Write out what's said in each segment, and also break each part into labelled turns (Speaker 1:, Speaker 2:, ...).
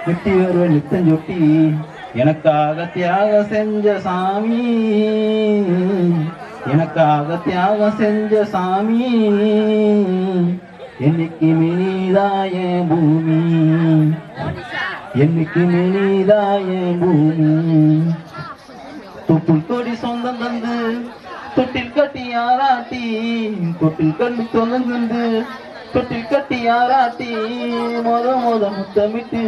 Speaker 1: வெட்டி வருவ நித்தஞ்சொட்டி எனக்காக தியாகம் செஞ்ச சாமி, எனக்காக தியாகம் செஞ்ச சாமி, என்னைக்கு மினிதாய பூமி, என்னைக்கு மினிதாய பூமி. தொப்புள் கொடி சொந்தம் தந்து தொட்டில் கட்டி ஆராட்டி, தொட்டில் கட்டி சொந்தம் தந்து தொட்டில் கட்டி ஆராட்டி, மொத முத்தமிட்டு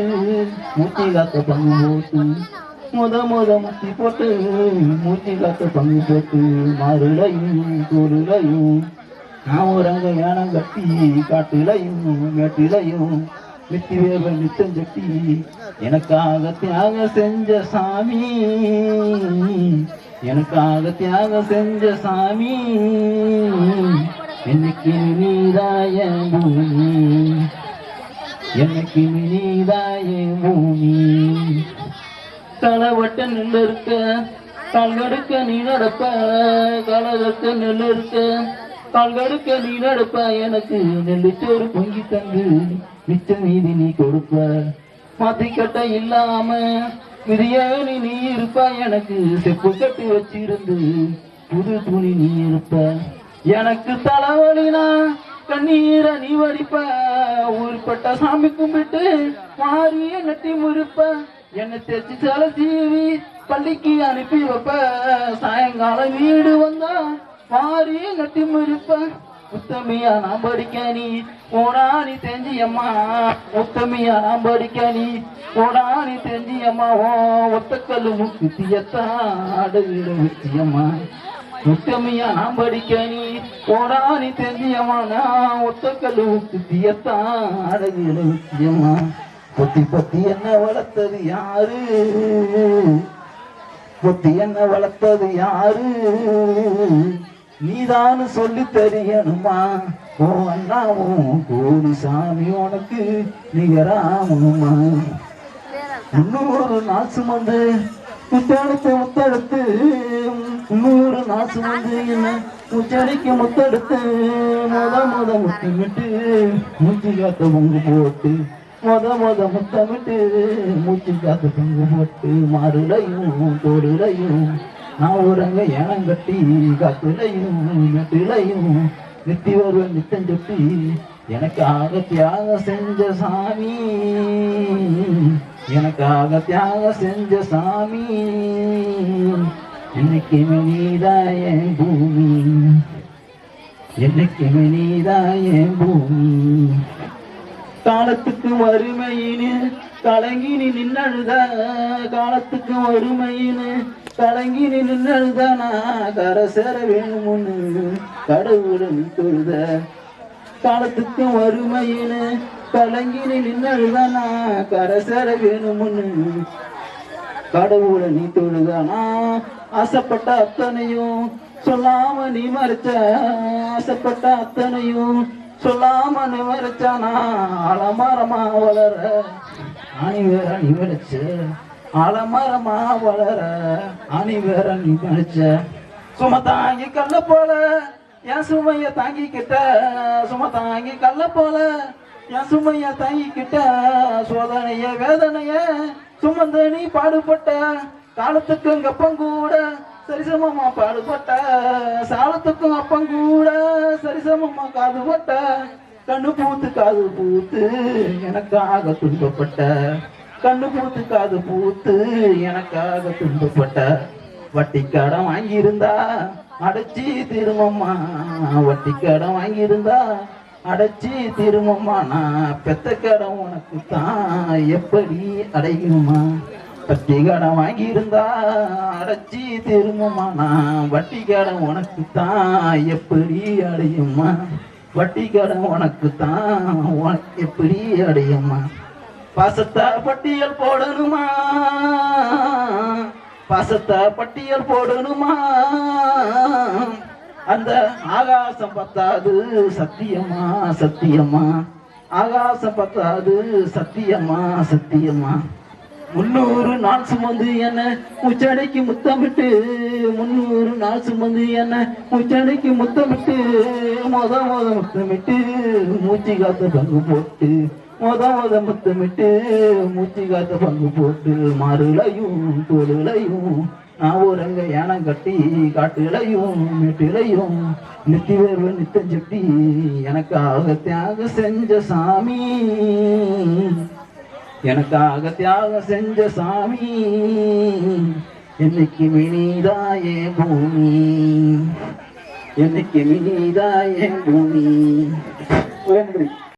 Speaker 1: மூச்சி காத்த பங்கு போட்டு, மொத முத்தி போட்டு மூச்சி காத்த பங்கு போட்டு, மாறுலையும் கூறுலையும் நான் ஒரங்க யானம் கட்டி, காட்டுலையும் மேட்டிலையும் வெட்டி வேவ நித்தஞ்சொட்டி எனக்காக தியாகம் செஞ்ச சாமி, எனக்காக தியாகம் செஞ்ச சாமி, என்னைக்கு நீதாய பூமி, என்னைக்கு நீதாய பூமி. களவட்ட நெல் இருக்க கால்கடுக்க நீ நடப்ப, களவட்ட நெல் இருக்க கால்கடுக்க நீ நடப்ப, எனக்கு நெல்லுச்சோறு பொங்கி தந்து மிச்ச மீதி நீ கொடுப்ப, மாத்திக்கட்ட இல்லாம விதியானி நீ இருப்ப, எனக்கு செப்பு கட்டி வச்சிருந்து புது துணி நீ இருப்ப, எனக்கு தலைவலினா கண்ணீரை நீ வடிப்ப, ஊர்பட்ட சாமி கும்பிட்டு மாறிய நட்டி முறிப்ப, என்னை தேச்சு சல சீவி பள்ளிக்கு அனுப்பி வைப்ப, சாயங்காலம் வீடு வந்தா மாறிய நட்டி முறிப்ப, உத்தமியா நான் படிக்க நீ ஓடானி தெரிஞ்சியம்மா, உத்தமியா நான் படிக்க நீ ஓடானி தெரிஞ்சியம்மா, ஒத்தக்கல்லு முக்குத்தியத்தான் அடகுல வச்சியம்மா, உத்தமியா நான் படிக்க நீ ஓடானி தெரிஞ்சியம்மா, நான் ஒத்தக்கல்லு முக்குத்தியத்தான் அடகுல வச்சியம்மா. பொத்தி பொத்தி என்ன வளர்த்தது யாரு, பொத்தி என்ன வளர்த்தது யாரு, நீதானு சொல்லி தெரியணுமா, ஓ அண்ணாவும் கோடி சாமி உனக்கு நிகராமனுமா. 300 நாள் சுமந்து முத்தெடுத்து முத்தெடுத்து, 300 நாள் சுமந்து என்ன முச்சடிக்கு முத்தெடுத்து, மொத முத்தமிட்டு மூச்சு காத்த பொங்கு போட்டு, மொத முத்தமிட்டு மூச்சு காத்த பொங்கு போட்டு, மாறுலையும் தோடுலையும் நான் ஒருங்க ஏனம் கட்டி, காத்துலையும் நெட்டிலையும் நித்தி வருவன் நித்தஞ்சொட்டி எனக்காக தியாகம் செஞ்ச சாமி, எனக்காக தியாகம் செஞ்ச சாமி, இன்னைக்கு நீதாய பூமி, என்னைக்கு நீதாய பூமி. காலத்துக்கு வறுமையின்னு கலங்கினி நின்னழுத, காலத்துக்கு வறுமையின்னு கலங்கினி நின்னழுதானா, கரை சேர வேணும்னு கடவுளும் தொழுத, காலத்துக்கு வறுமையின்னு கலங்கினி நின்னழுதானா, கரை சேர வேணும்னு கடவுளை நீ தொழுதானா. ஆசைப்பட்ட அத்தனையும் சொல்லாம நீ மறைச்ச, ஆசைப்பட்ட அத்தனையும் சொல்லாம நீ மறைச்சானா, அலமரமா வளர ஆணி வேற நீ விளைச்ச, அலமரமா வளர ஆணி வேற நீ விளைச்ச, சும தாங்கி கல்ல போல என் சுமைய தாங்கிக்கிட்ட, சும தாங்கி கல்ல போல என் சுமைய தாங்கிக்கிட்ட, சோதனைய வேதனைய சுமந்து நீ பாடுபட்ட, காலத்துக்கும் அப்பங்கூட சரிசமமா பாடுபட்ட, சாலத்துக்கும் அப்பங்கூட சரிசமமா காதுபட்ட, கண்ணு பூத்து காது பூத்து எனக்காக துன்பப்பட்ட, கண்ணு பூத்து காது பூத்து எனக்காக துன்பப்பட்ட, வட்டி கடன் வாங்கியிருந்தா அடைச்சி திரும்பம்மா, வட்டி கடன் வாங்கியிருந்தா அடைச்சி திரும்பம்மா, நான் பெத்த கடன் உனக்கு தான் எப்படி அடையுமா, வட்டி கடன் வாங்கியிருந்தா அடைச்சி திரும்பம்மா, நான் வட்டி கடன் உனக்கு தான் எப்படி அடையுமா, வட்டி கடன் உனக்கு தான் உனக்கு எப்படி அடையுமா. பாசத்தை பட்டியல் போடணுமா, பாசத்தை பட்டியல் போடணுமா, அந்த ஆகாசம் பத்தாது சத்தியமா சத்தியமா, ஆகாசம் பத்தாது சத்தியமா சத்தியமா. 300 நாள் சுமந்து என்ன முச்சடைக்கு முத்தமிட்டு, 300 நாள் சுமந்து என்ன முச்சடைக்கு முத்தமிட்டு, மொத முத்தமிட்டு மூச்சு காத்த பங்கு போட்டு, மொத முத்தமிட்டு மூச்சு காத்த பங்கு போட்டு மாறுலையும் தோளுலையும் நான் ஒருங்க யானம் கட்டி காட்டுலையும் மேட்டுலையும் நெத்தி வேர்வு நித்தம் செட்டி எனக்காக தியாகம் செஞ்ச சாமி, எனக்காக தியாகம் செஞ்ச சாமி, என்னைக்கு மினிதாயே பூமி, என்னைக்கு மினிதாயே பூமி.